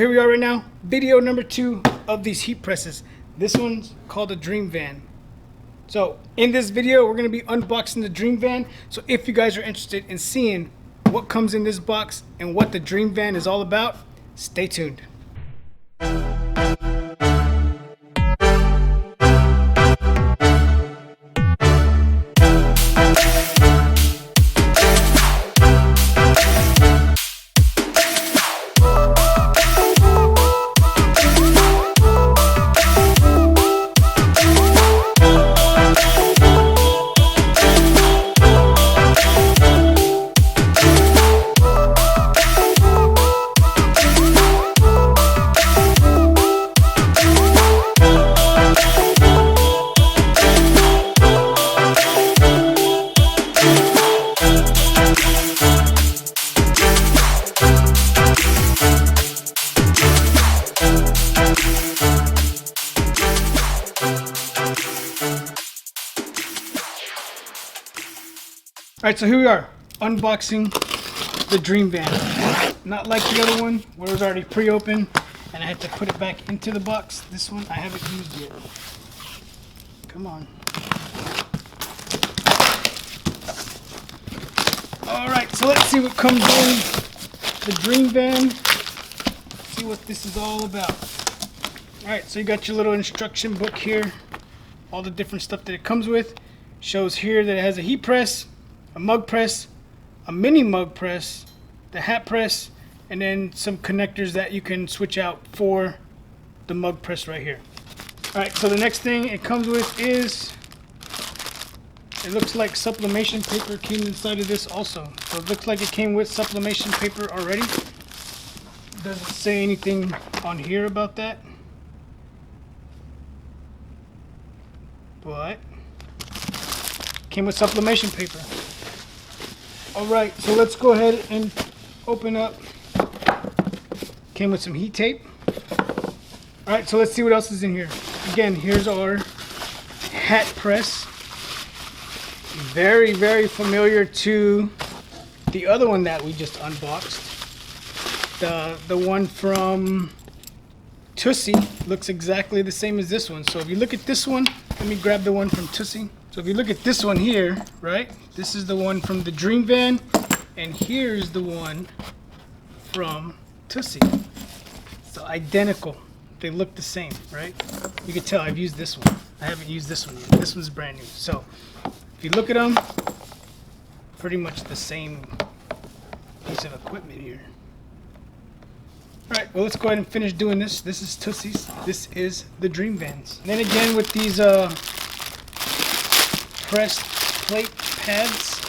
Here we are right now, video number 2 of these heat presses. This one's called a DREAMVAN. So in this video, we're going to be unboxing the DREAMVAN. So if you guys are interested in seeing what comes in this box and what the DREAMVAN is all about, stay tuned. Alright, so here we are, unboxing the DREAMVAN. Not like the other one, where it was already pre-opened, and I had to put it back into the box. This one I haven't used yet. Come on. Alright, so let's see what comes in the DREAMVAN. See what this is all about. Alright, so you got your little instruction book here. All the different stuff that it comes with. Shows here that it has a heat press, a mug press, a mini mug press, the hat press, and then some connectors that you can switch out for the mug press right here. Alright, so the next thing it comes with is, it looks like sublimation paper came inside of this also. So it looks like it came with sublimation paper already. Doesn't say anything on here about that, but came with sublimation paper. Alright, so let's go ahead and open up. Came with some heat tape. Alright, so let's see what else is in here. Again, here's our hat press. Very, very familiar to the other one that we just unboxed. The one from Tussie looks exactly the same as this one. So if you look at this one, let me grab the one from Tussie. So if you look at this one here, right? This is the one from the DREAMVAN, and here's the one from Tussie. So identical. They look the same, right? You can tell I've used this one. I haven't used this one yet. This one's brand new. So if you look at them, pretty much the same piece of equipment here. Alright, well, let's go ahead and finish doing this. This is Tussie's. This is the DREAMVANs. And then again with these pressed plate pads,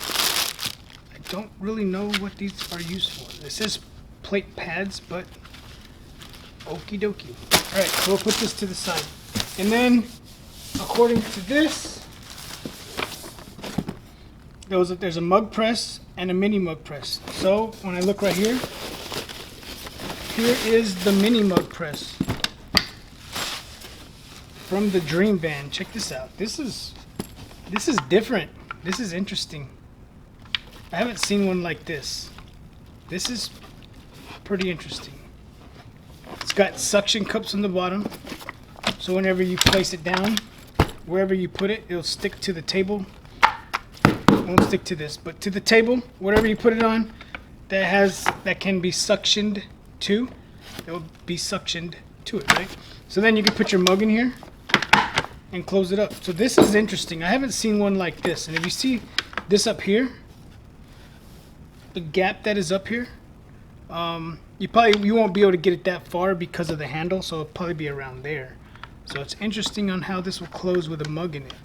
I don't really know what these are used for. This is plate pads, but okie dokie. Alright, so we'll put this to the side. And then, according to this, there's a mug press and a mini mug press. So, when I look right here, here is the mini mug press from the DREAMVAN. Check this out. This is different. This is interesting. I haven't seen one like this. This is pretty interesting. It's got suction cups on the bottom, so whenever you place it down, wherever you put it, it'll stick to the table. It won't stick to this, but to the table, whatever you put it on, that can be suctioned to, it will be suctioned to it, right? So then you can put your mug in here and close it up. So this is interesting. I haven't seen one like this. And if you see this up here, the gap that is up here, you won't be able to get it that far because of the handle, so it'll probably be around there. So it's interesting on how this will close with a mug in it.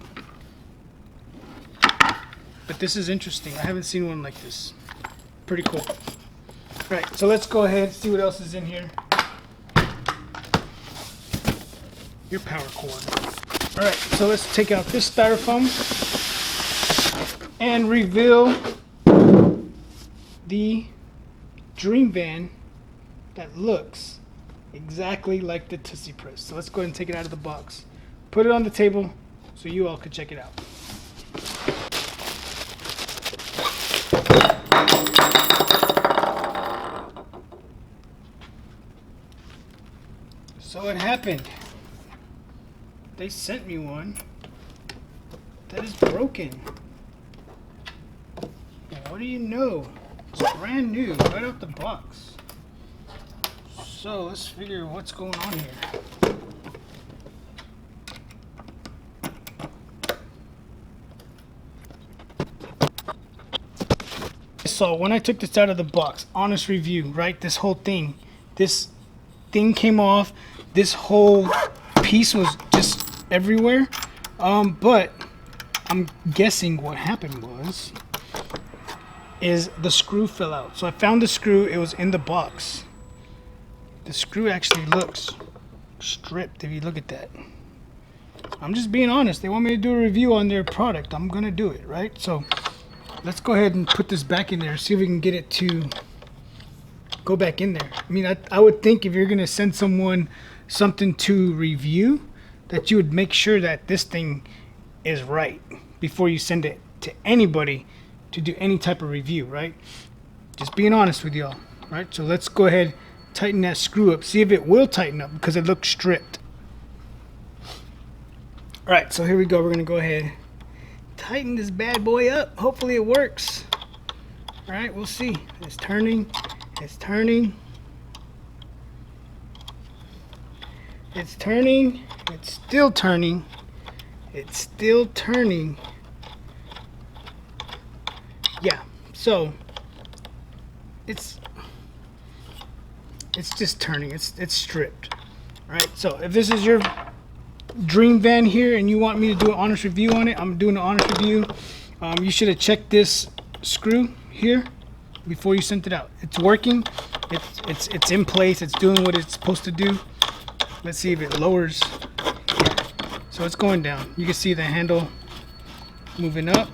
But this is interesting. I haven't seen one like this. Pretty cool. Right, so let's go ahead and see what else is in here. Your power cord. Alright, so let's take out this styrofoam and reveal the DREAMVAN that looks exactly like the Tussie press. So let's go ahead and take it out of the box. Put it on the table so you all can check it out. So it happened. They sent me one that is broken. And what do you know? It's brand new, right out the box. So let's figure what's going on here. So when I took this out of the box, honest review, right? This thing came off. This whole piece was just everywhere. But I'm guessing what happened is the screw fell out. So I found the screw. It was in the box. The screw actually looks stripped if you look at that. I'm just being honest. They want me to do a review on their product. I'm gonna do it, right? So let's go ahead and put this back in there, see if we can get it to go back in there. I mean, I would think if you're gonna send someone something to review, that you would make sure that this thing is right before you send it to anybody to do any type of review, right? Just being honest with y'all, right? So let's go ahead, tighten that screw up, see if it will tighten up because it looks stripped. All right, so here we go. We're gonna go ahead, tighten this bad boy up. Hopefully it works. All right, we'll see. It's turning. It's turning. It's turning. It's still turning. It's still turning. Yeah. So it's just turning. It's stripped. All right. So if this is your dream van here and you want me to do an honest review on it, I'm doing an honest review. You should have checked this screw here before you sent it out. It's working. It's in place. It's doing what it's supposed to do. Let's see if it lowers. Yeah. So it's going down. You can see the handle moving up.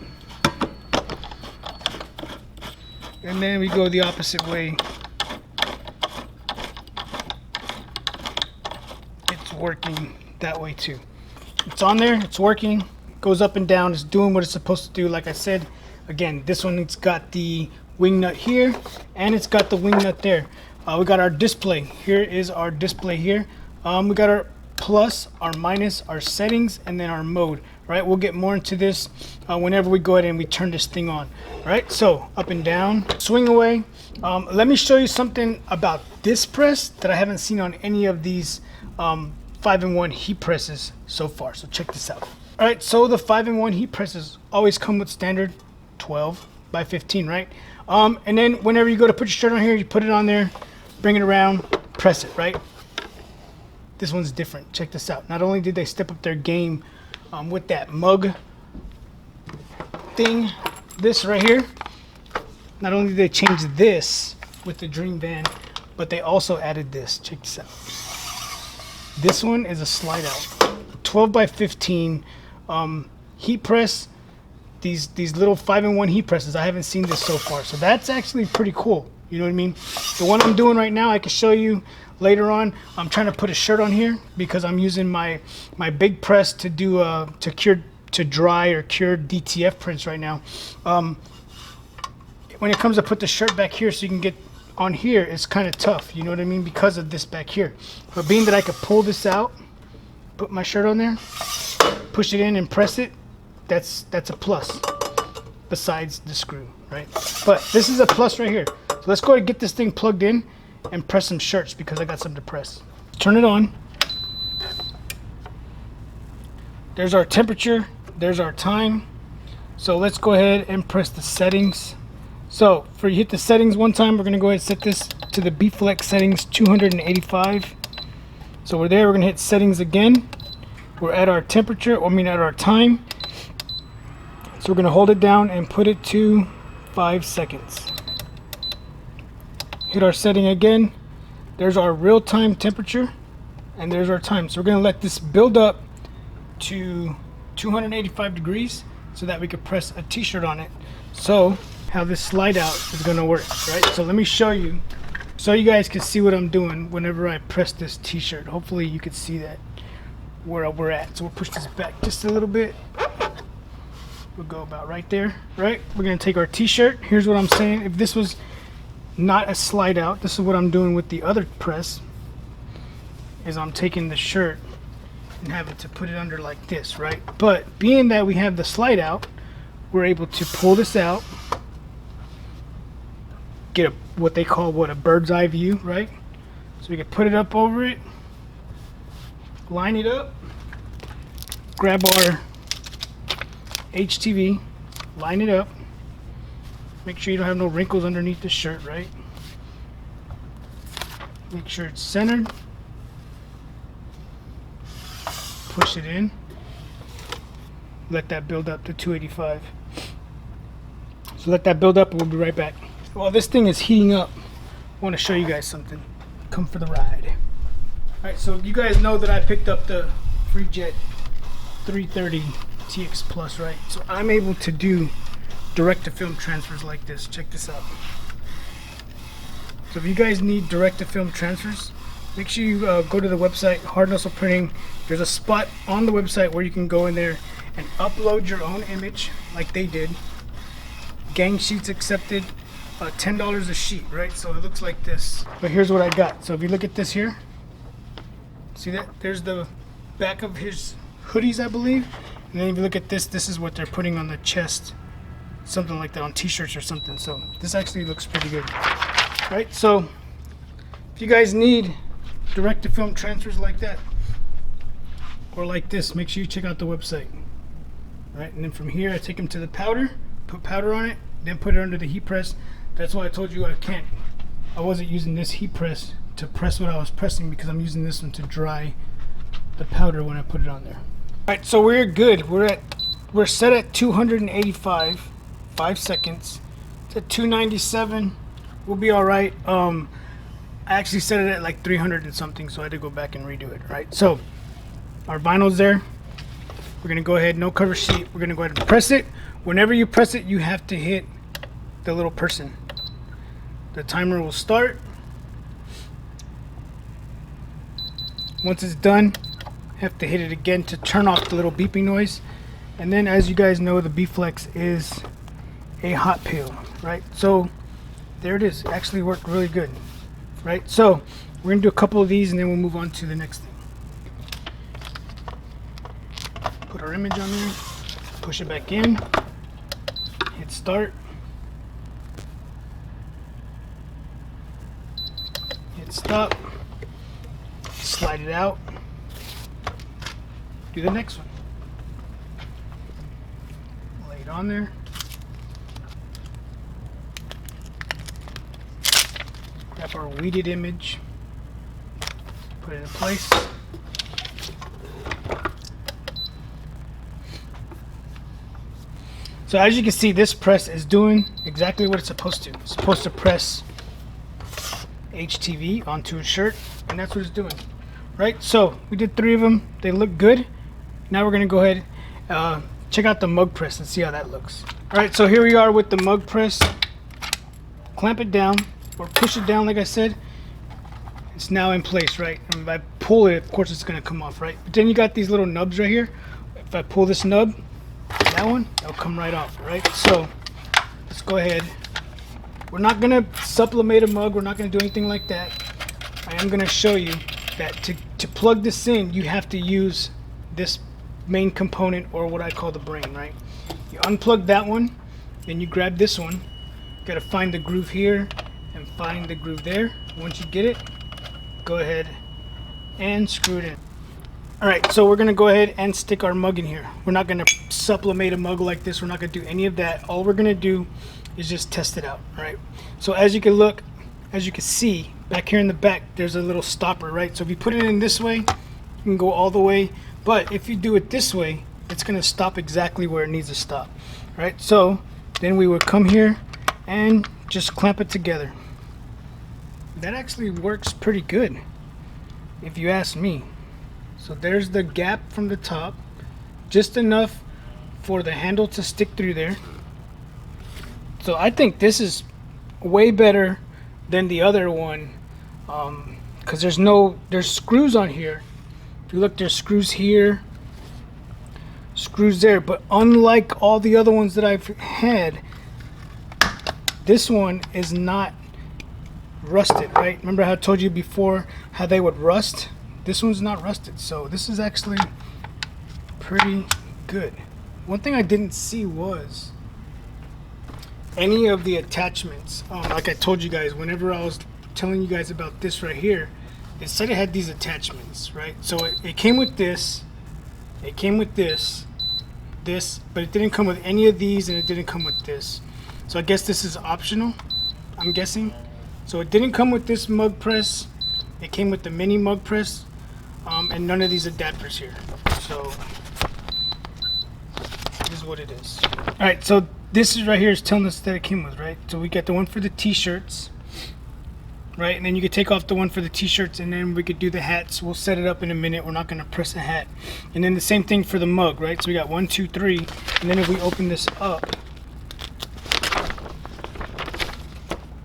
And then we go the opposite way. It's working that way too. It's on there, it's working, goes up and down, it's doing what it's supposed to do. Like I said, again, this one, it's got the wing nut here and it's got the wing nut there. We got our display. Here is our display here. We got our plus, our minus, our settings, and then our mode. Right, we'll get more into this whenever we go ahead and we turn this thing on. Right, so up and down, swing away. Let me show you something about this press that I haven't seen on any of these 5-in-1 heat presses so far. So check this out. All right, so the 5-in-1 heat presses always come with standard 12 by 15, right? And then whenever you go to put your shirt on here, you put it on there, bring it around, press it, right? This one's different. Check this out. Not only did they step up their game with that mug thing, this right here, not only did they change this with the DREAMVAN, but they also added this. Check this out. This one is a slide out, 12 by 15 heat press. These little 5-in-1 heat presses, I haven't seen this so far, so that's actually pretty cool. You know what I mean? The one I'm doing right now, I can show you later on. I'm trying to put a shirt on here because I'm using my big press to do to dry or cure DTF prints right now. When it comes to put the shirt back here so you can get on here, it's kind of tough, you know what I mean, because of this back here. But being that I could pull this out, put my shirt on there, push it in and press it, that's a plus besides the screw, right? But this is a plus right here. So let's go ahead and get this thing plugged in and press some shirts because I got something to press. Turn it on. There's our temperature, there's our time. So let's go ahead and press the settings. So for you hit the settings one time, we're gonna go ahead and set this to the B-Flex settings 285. So we're there, we're gonna hit settings again. We're at our temperature, at our time. So we're gonna hold it down and put it to 5 seconds. Hit our setting again. There's our real-time temperature and there's our time. So we're gonna let this build up to 285 degrees so that we could press a t-shirt on it. So how this slide out is gonna work, right? So let me show you so you guys can see what I'm doing whenever I press this t-shirt. Hopefully you can see that where we're at. So we'll push this back just a little bit. We'll go about right there, right? We're gonna take our t-shirt. Here's what I'm saying. If this was not a slide out, this is what I'm doing with the other press. is I'm taking the shirt and having to put it under like this, right? But being that we have the slide out, we're able to pull this out, get what they call a bird's eye view, right? So we can put it up over it, line it up, grab our HTV, line it up, make sure you don't have no wrinkles underneath the shirt, right? Make sure it's centered, push it in, let that build up to 285. So let that build up and we'll be right back. While this thing is heating up, I want to show you guys something. Come for the ride. Alright, so you guys know that I picked up the FreeJet 330 TX Plus, right? So I'm able to do direct-to-film transfers like this. Check this out. So if you guys need direct-to-film transfers, make sure you go to the website, Hard Hustle Printing. There's a spot on the website where you can go in there and upload your own image like they did. Gang sheets accepted, $10 a sheet, right? So it looks like this. But here's what I got. So if you look at this here, see that? There's the back of his hoodies, I believe. And then if you look at this, this is what they're putting on the chest. Something like that on t-shirts or something. So this actually looks pretty good. Right? So if you guys need direct-to-film transfers like that, or like this, make sure you check out the website. Right? And then from here, I take them to the powder, put powder on it, then put it under the heat press. That's why I told you I wasn't using this heat press to press what I was pressing, because I'm using this one to dry the powder when I put it on there. Alright, so we're good. We're set at 285, 5 seconds. It's at 297. We'll be alright. I actually set it at like 300 and something, so I had to go back and redo it. Right, so our vinyl's there. We're gonna go ahead, no cover sheet. We're gonna go ahead and press it. Whenever you press it, you have to hit the little person. The timer will start. Once it's done, have to hit it again to turn off the little beeping noise. And then, as you guys know, the B-Flex is a hot peel, right? So there it is. It actually worked really good, right? So we're gonna do a couple of these and then we'll move on to the next thing. Put our image on there, push it back in, hit start, hit stop, slide it out, do the next one, lay it on there, grab our weeded image, put it in place. So as you can see, this press is doing exactly what it's supposed to. It's supposed to press HTV onto a shirt, and that's what it's doing. Right? So we did 3 of them. They look good. Now we're gonna go ahead, check out the mug press and see how that looks. All right, so here we are with the mug press. Clamp it down or push it down, like I said. It's now in place, right? And if I pull it, of course it's gonna come off, right? But then you got these little nubs right here. If I pull this nub, that one, it'll come right off, right? So let's go ahead. We're not gonna sublimate a mug. We're not gonna do anything like that. I am gonna show you that to plug this in, you have to use this main component, or what I call the brain, right? You unplug that one, then you grab this one. You gotta find the groove here and find the groove there. Once you get it, go ahead and screw it in. Alright, so we're gonna go ahead and stick our mug in here. We're not gonna sublimate a mug like this. We're not gonna do any of that. All we're gonna do is just test it out. Alright, so as you can see back here in the back, there's a little stopper, right? So if you put it in this way, you can go all the way, but if you do it this way, it's gonna stop exactly where it needs to stop. Right, so then we would come here and just clamp it together. That actually works pretty good, if you ask me. So there's the gap from the top, just enough for the handle to stick through there. So I think this is way better than the other one, because there's screws on here. If you look, there's screws here, screws there, but unlike all the other ones that I've had, this one is not rusted, right? Remember how I told you before how they would rust? This one's not rusted, so this is actually pretty good. One thing I didn't see was any of the attachments. Like I told you guys, whenever I was telling you guys about this right here, it said it had these attachments, right? So it came with this, it came with this, but it didn't come with any of these, and it didn't come with this. So I guess this is optional, I'm guessing. So it didn't come with this mug press. It came with the mini mug press, and none of these adapters here. So this is what it is. All right, so this is right here is telling us that it came with, right? So we got the one for the t-shirts, right? And then you could take off the one for the t-shirts, and then we could do the hats. We'll set it up in a minute. We're not going to press a hat. And then the same thing for the mug, right? So we got 1, 2, 3. And then if we open this up,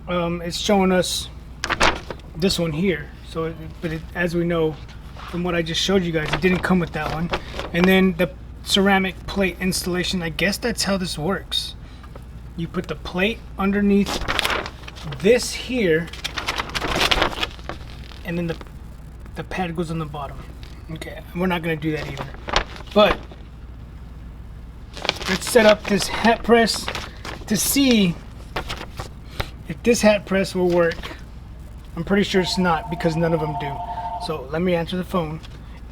it's showing us this one here. So, as we know from what I just showed you guys, it didn't come with that one. And then the ceramic plate installation, I guess that's how this works. You put the plate underneath this here, and then the pad goes on the bottom. Okay, we're not gonna do that either. But let's set up this hat press to see if this hat press will work. I'm pretty sure it's not, because none of them do. So let me answer the phone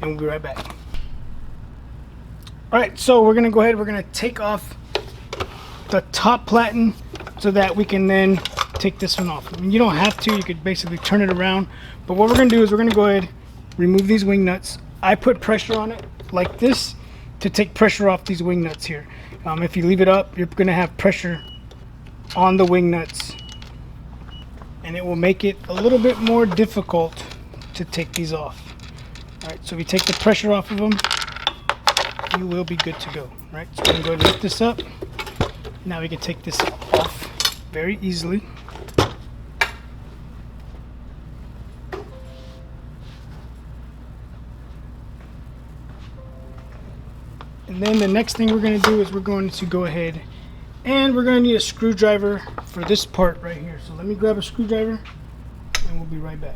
and we'll be right back. All right, so we're gonna go ahead, we're gonna take off the top platen so that we can then take this one off. I mean, you don't have to, you could basically turn it around, but what we're gonna do is we're gonna go ahead, remove these wing nuts. I put pressure on it like this to take pressure off these wing nuts here. If you leave it up, you're gonna have pressure on the wing nuts, and it will make it a little bit more difficult to take these off. All right, so if you take the pressure off of them, you will be good to go. All right, so we're gonna go ahead and lift this up. Now we can take this off very easily. And then the next thing we're going to do is we're going to go ahead and we're going to need a screwdriver for this part right here. So let me grab a screwdriver and we'll be right back.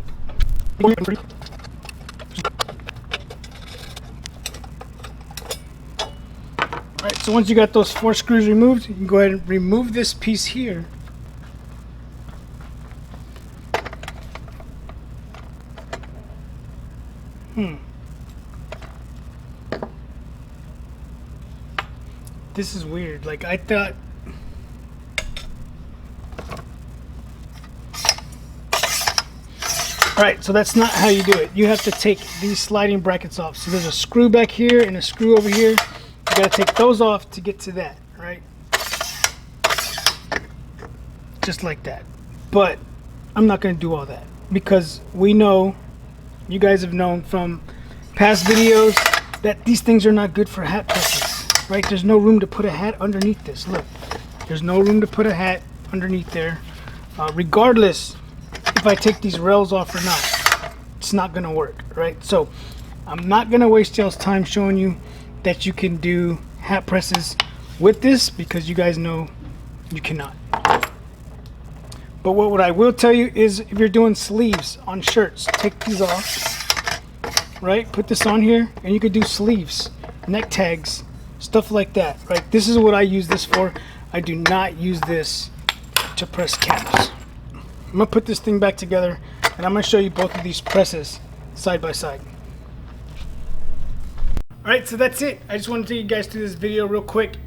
Alright, so once you got those 4 screws removed, you can go ahead and remove this piece here. This is weird. Like, I thought... Alright, so that's not how you do it. You have to take these sliding brackets off. So there's a screw back here and a screw over here. You gotta take those off to get to that, right? Just like that. But I'm not gonna do all that, because we know, you guys have known from past videos, that these things are not good for hat presses. Right, there's no room to put a hat underneath this. Look, there's no room to put a hat underneath there. Regardless if I take these rails off or not, it's not gonna work, right? So I'm not gonna waste y'all's time showing you that you can do hat presses with this, because you guys know you cannot. But what I will tell you is, if you're doing sleeves on shirts, take these off, right? Put this on here, and you could do sleeves, neck tags, stuff like that, right? This is what I use this for. I do not use this to press caps. I'm gonna put this thing back together, and I'm gonna show you both of these presses side by side. All right, so that's it. I just wanted to take you guys through this video real quick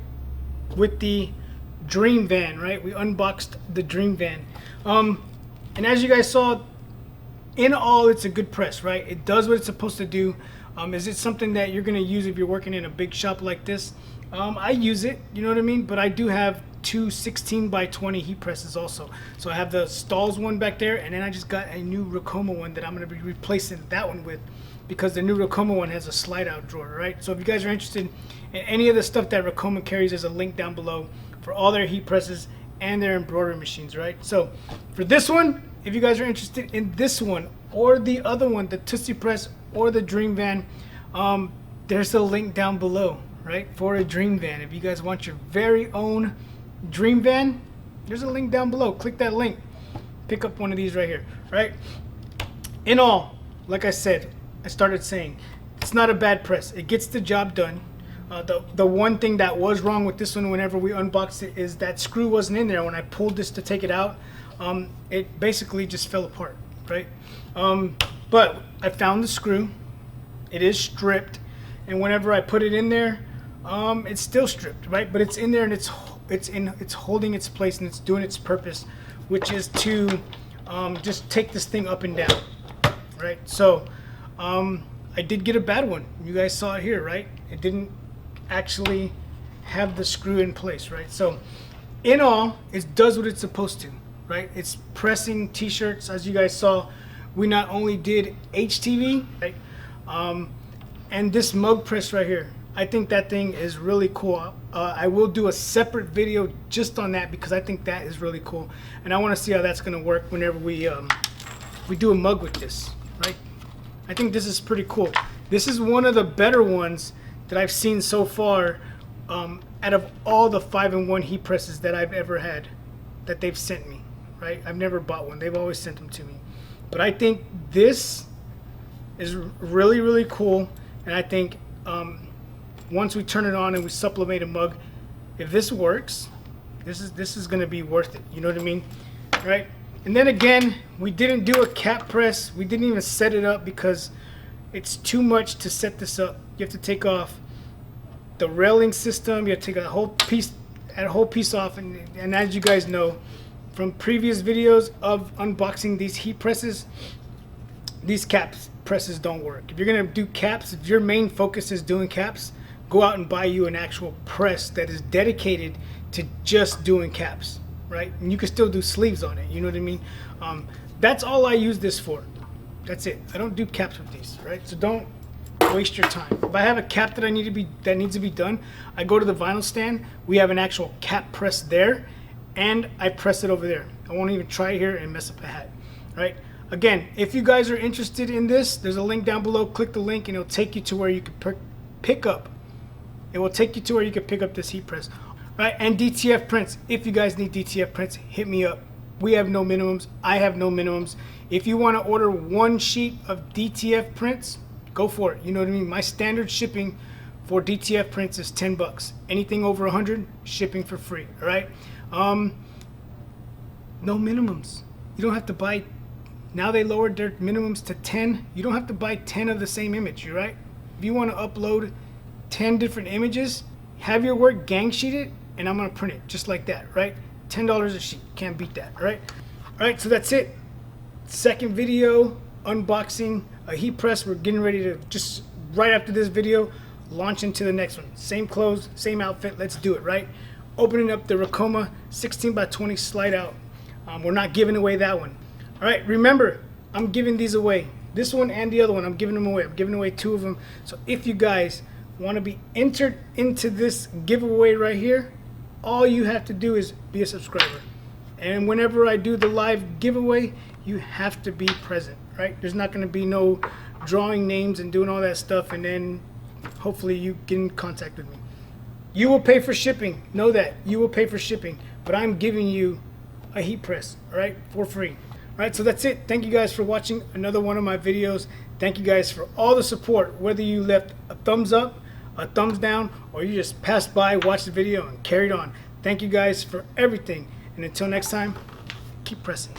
with the DREAMVAN, right? We unboxed the DREAMVAN. And as you guys saw, in all, it's a good press, right? It does what it's supposed to do. Is it something that you're going to use if you're working in a big shop like this? I use it, you know what I mean? But I do have 2 16x20 heat presses also. So I have the Stalls one back there, and then I just got a new Ricoma one that I'm going to be replacing that one with, because the new Ricoma one has a slide out drawer, right? So if you guys are interested in any of the stuff that Ricoma carries, there's a link down below for all their heat presses and their embroidery machines, right? So for this one, if you guys are interested in this one or the other one, the Tootsie Press or the DREAMVAN, there's a link down below, right, for a DREAMVAN. If you guys want your very own DREAMVAN, there's a link down below. Click that link, pick up one of these right here, right? In all, like I said, I started saying, it's not a bad press. It gets the job done. The one thing that was wrong with this one whenever we unboxed it is that screw wasn't in there. When I pulled this to take it out, it basically just fell apart, right? But I found the screw. It is stripped, and whenever I put it in there, it's still stripped, right? But it's in there, and it's holding its place, and it's doing its purpose, which is to just take this thing up and down, right? So I did get a bad one. You guys saw it here, right? It didn't actually have the screw in place, right? So in all, it does what it's supposed to, right? It's pressing t-shirts. As you guys saw, we not only did HTV, right? And this mug press right here, I think that thing is really cool. I will do a separate video just on that because I think that is really cool, and I want to see how that's going to work whenever we do a mug with this, right? I think this is pretty cool. This is one of the better ones that I've seen so far out of all the 5-in-1 heat presses that I've ever had that they've sent me, right? I've never bought one. They've always sent them to me. But I think this is really, really cool, and I think once we turn it on and we sublimate a mug, if this works, this is going to be worth it. You know what I mean? Right? And then again, we didn't do a cap press. We didn't even set it up because it's too much to set this up. You have to take off the railing system. You have to take a whole piece off. And as you guys know from previous videos of unboxing these heat presses, these cap presses don't work. If you're going to do caps, if your main focus is doing caps, go out and buy you an actual press that is dedicated to just doing caps, right? And you can still do sleeves on it, you know what I mean? That's all I use this for. That's it. I don't do caps with these, right? So don't waste your time. If I have a cap that needs to be done, I go to the vinyl stand. We have an actual cap press there, and I press it over there. I won't even try it here and mess up a hat, right? Again, if you guys are interested in this, there's a link down below. Click the link and it'll take you to where you can pick up. It will take you to where you can pick up this heat press. Right? And DTF prints. If you guys need DTF prints, hit me up. We have no minimums. I have no minimums. If you want to order one sheet of DTF prints, go for it. You know what I mean? My standard shipping for DTF prints is 10 bucks. Anything over 100, shipping for free. All right? No minimums. You don't have to buy. Now they lowered their minimums to 10. You don't have to buy 10 of the same image, right? If you want to upload 10 different images, have your work gang sheeted, and I'm going to print it just like that, right? $10 a sheet. Can't beat that, right? All right, so that's it. Second video, unboxing a heat press. We're getting ready to just, right after this video, launch into the next one. Same clothes, same outfit. Let's do it, right? Opening up the Ricoma 16x20 slide out. We're not giving away that one. All right, remember, I'm giving these away. This one and the other one, I'm giving them away. I'm giving away 2 of them. So if you guys want to be entered into this giveaway right here, all you have to do is be a subscriber. And whenever I do the live giveaway, you have to be present, right? There's not going to be no drawing names and doing all that stuff, and then hopefully you get in contact with me. You will pay for shipping. Know that. You will pay for shipping. But I'm giving you a heat press, all right, for free. All right, so that's it. Thank you guys for watching another one of my videos. Thank you guys for all the support, whether you left a thumbs up, a thumbs down, or you just passed by, watched the video, and carried on. Thank you guys for everything. And until next time, keep pressing.